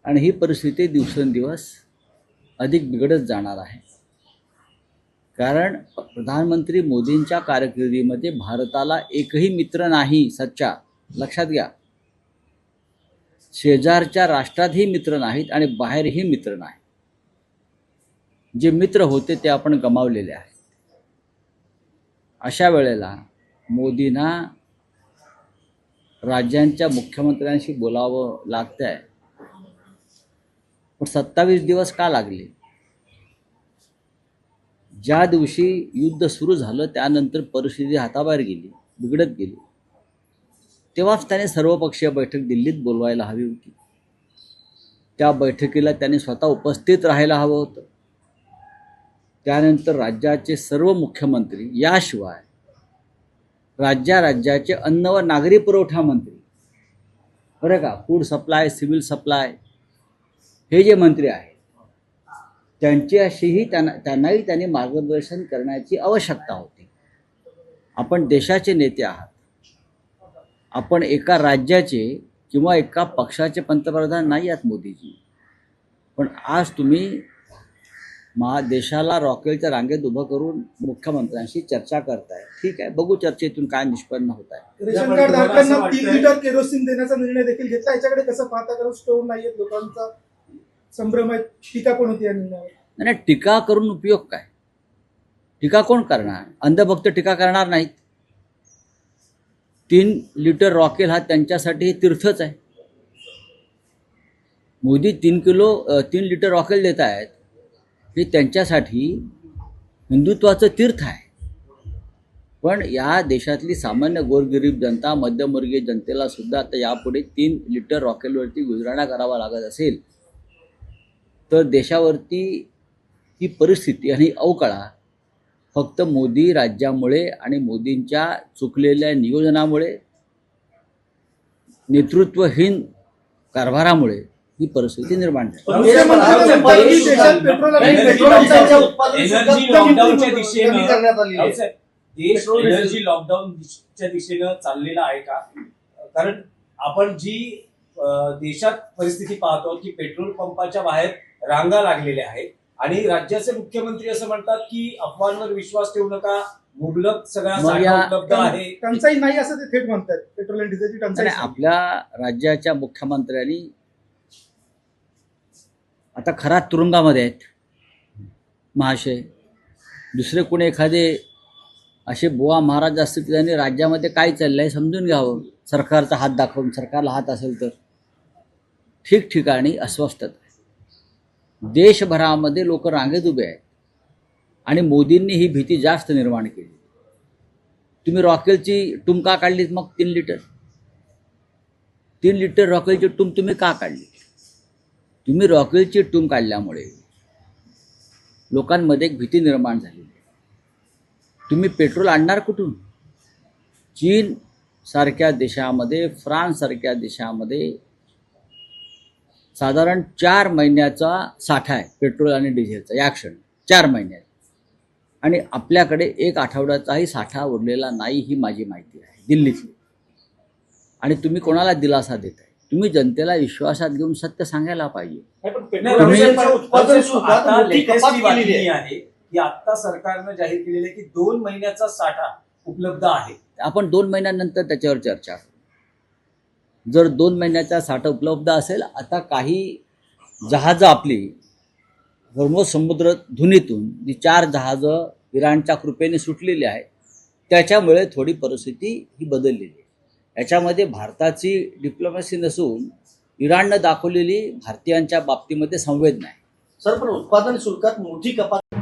आणि ही परिस्थिती दिवसेंदिवस अधिक बिघडत जाणार आहे। कारण प्रधानमंत्री मोदींच्या कारकिर्दीमध्ये भारताला एकही मित्र नाही सच्चा, लक्षात घ्या। शेजारच्या राष्ट्रातही मित्र नाहीत आणि बाहेरही मित्र नाही। जे मित्र होते ते आपण गमावलेले आहेत। अशा वेळेला मोदींना राज्यांच्या मुख्यमंत्र्यांशी बोलावं लागतंय। पण 27 दिवस का लागले? ज्या दिवशी युद्ध सुरू झालं त्यानंतर परिस्थिती हाताबाहेर गेली, बिघडत गेली, तेव्हाच त्याने सर्वपक्षीय बैठक दिल्लीत बोलवायला हवी होती। त्या बैठकीला त्याने स्वतः उपस्थित राहायला हवं होतं। त्यानंतर राज्याचे सर्व मुख्यमंत्री, याशिवाय राज्याचे अन्न व नागरी पुरवठा मंत्री, बरं का, फूड सप्लाय, सिव्हिल सप्लाय, हे जे मंत्री आहेत त्यांच्याशीही त्यांनाही त्यांनी मार्गदर्शन करण्याची आवश्यकता होती। आपण देशाचे नेते आहात, आपण एका राज्याचे किंवा एका पक्षाचे पंतप्रधान नाही आहात मोदीजी। पण आज तुम्ही देशाला रॉकेलच्या रांगेत उभं करून मुख्यमंत्र्यांशी चर्चा करताय। ठीक आहे, बघू चर्चेतून काय निष्पन्न होत आहे। रेशन कार्ड धारकांना 3 लिटर केरोसिन देण्याचा निर्णय देखील घेतला। याच्याकडे कसं पाहता? कारण स्टोर नाहीये, लोकांचा संभ्रम आहे, टीका पण होती या निर्णयावर। नाही, टीका करून उपयोग काय? टीका कोण करणार? अंधभक्त टीका करणार नाहीत। 3 लिटर रॉकेल हा त्यांच्यासाठी तीर्थच आहे। मोदी 3 लिटर रॉकेल देत आहेत, हे त्यांच्यासाठी हिंदुत्वाचं तीर्थ आहे। पण या देशातली सामान्य गोरगरीब जनता, मध्यमवर्गीय जनतेला सुद्धा आता यापुढे 3 लिटर रॉकेलवरती गुजराणा करावा लागत असेल तर देशावरती ही परिस्थिती आणि अवकळा फक्त मोदी राज्यामुळे आणि मोदींच्या चुकलेल्या नियोजनामुळे, नेतृत्वहीन कारभारामुळे ही परिस्थिती निर्माण झाली। एनर्जी लॉकडाऊनच्या दिशेनं चाललेला आहे का? कारण आपण जी देशात परिस्थिती पाहतो की पेट्रोल पंपाच्या बाहेर रांगा लागलेल्या आहेत आणि राज्याचे मुख्यमंत्री असं म्हणतात की अफवांवर विश्वास ठेवू नका, मुबलक सगळा साठा उपलब्ध आहे, टंचाई नाही असं ते थेट म्हणतात। पेट्रोल आणि डिझेलची टंचाई आपल्या राज्याच्या मुख्यमंत्र्यांनी आता खरा तुरुंगामध्ये आहेत महाशय। दुसरे कोणी एखादे असे बुवा महाराज असतील की त्यांनी राज्यामध्ये काय चाललंय समजून घ्यावं, सरकारचा हात दाखवून। सरकारला हात असेल तर ठिकठिकाणी अस्वस्थता आहे, देशभरामध्ये लोक रांगेत उभे आहेत आणि मोदींनी ही भीती जास्त निर्माण केली। तुम्ही रॉकेलची टूम का काढलीत? मग 3 लिटर रॉकेलची टूम तुम्ही का काढली? तुम्ही रॉकेलची टूम काढल्यामुळे लोकांमध्ये एक भीती निर्माण झालेली आहे। तुम्ही पेट्रोल आणणार कुठून? चीन सारख्या देशामध्ये, फ्रान्स सारख्या देशामध्ये साधारण 4 महिन्याचा साठा आहे पेट्रोल आणि डिझेलचा या क्षणी, 4 महिन्यात, आणि आपल्याकडे 1 आठवड्याचाही साठा उरलेला नाही, ही माझी माहिती आहे दिल्लीतली। आणि तुम्ही कोणाला दिलासा देताय? तुम्ही जनतेला विश्वासात घेऊन सत्य सांगायला पाहिजे। आता सरकारनं जाहीर केलेलं आहे की 2 महिन्याचा साठा उपलब्ध आहे। आपण 2 महिन्यानंतर त्याच्यावर चर्चा करू। जर 2 महिन्याचा साठा उपलब्ध असेल, आता काही जहाजं आपली हॉर्मुझ समुद्र धुनीतून जी 4 जहाजं इराणच्या कृपेने सुटलेली आहेत, त्याच्यामुळे थोडी परिस्थिती ही बदललेली आहे। याच्यामध्ये भारताची डिप्लोमॅसी नसून इराणनं दाखवलेली भारतीयांच्या बाबतीमध्ये संवेदना आहे। सर, पण उत्पादन शुल्कात मोठी कपात